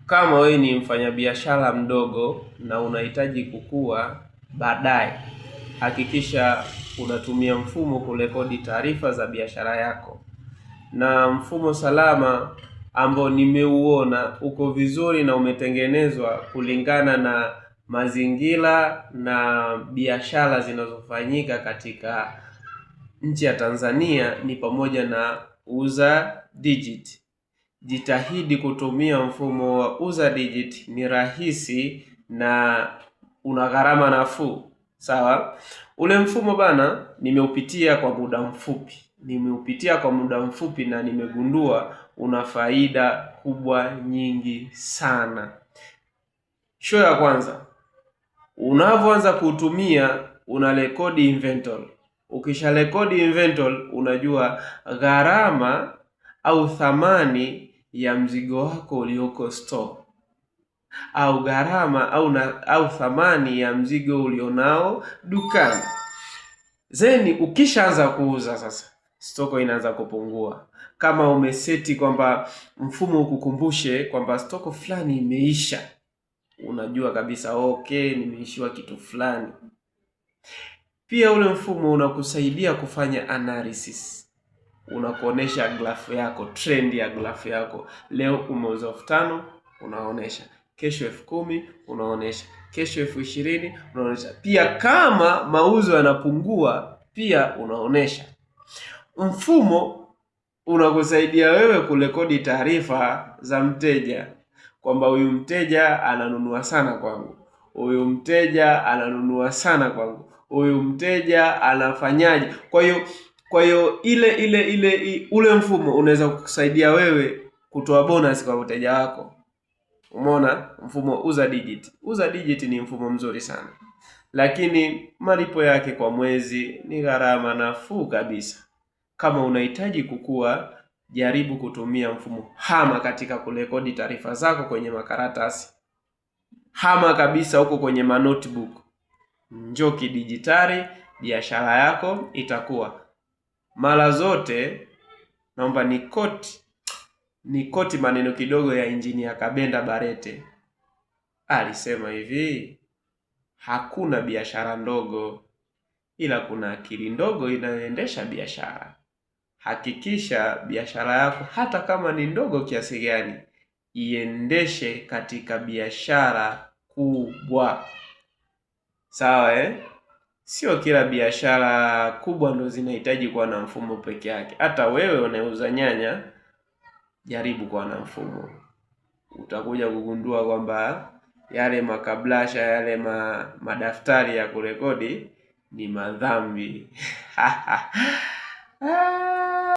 Kama wewe ni mfanyabiashara mdogo na unahitaji kukua baadaye, hakikisha unatumia mfumo kurekodi taarifa za biashara yako. Na mfumo salama ambao nimeuona uko vizuri na umetengenezwa kulingana na mazingira na biashara zinazofanyika katika nchi ya Tanzania ni pamoja na UZA-Digit. Jitahidi kutumia mfumo wa UZA-Digit, ni rahisi na una gharama nafuu. Sawa? Ule mfumo bana, nimeupitia kwa muda mfupi na nimegundua una faida kubwa nyingi sana. Show ya kwanza, unavyoanza kutumia unarekodi inventory. Ukisha rekodi inventory, unajua gharama au thamani ya mzigo wako ulioko store, au gharama au thamani ya mzigo ulionao dukani. Zeni ukishaanza kuuza sasa, stoko inaanza kupungua. Kama umeseti kwamba mfumo ukukumbushe kwamba stoko fulani imeisha, unajua kabisa okay, nimeishiwa kitu fulani. Pia ule mfumo unakusaidia kufanya analysis. Unakuonesha grafu yako, trend ya grafu yako. Leo umeuza 5,000 unaonesha, kesho 10,000 unaonesha, kesho 20,000 unaonesha. Pia kama mauzo yanapungua pia unaonesha. Mfumo unakusaidia wewe kurekodi taarifa za mteja, kwamba huyu mteja ananunua sana kwangu, huyu mteja ananunua sana kwangu, huyu mteja anafanyaje. Kwa hiyo ule mfumo unaweza kukusaidia wewe kutoa bonus kwa mteja wako. Umeona mfumo UZA-Digit. UZA-Digit ni mfumo mzuri sana, lakini malipo yake kwa mwezi ni gharama nafuu kabisa. Kama unahitaji kukua, jaribu kutumia mfumo. Hama katika kurekodi taarifa zako kwenye makaratasi, hama kabisa huko kwenye notebook. Njoo kidijitali, biashara yako itakuwa. Mara zote naomba nikoti maneno kidogo ya Engineer Kabenda Barete. Alisema hivi, hakuna biashara ndogo, ila kuna akili ndogo inayoendesha biashara. Hakikisha biashara yako hata kama ni ndogo kiasi gani, iendeshe katika biashara kubwa. Sawa Sio kila biashara kubwa ndo zinahitaji kuwa na mfumo peke yake. Hata wewe unauza nyanya, jaribu kuwa na mfumo. Utakuja kugundua kwamba yale makablasha, yale madaftari ya kurekodi ni madhambi.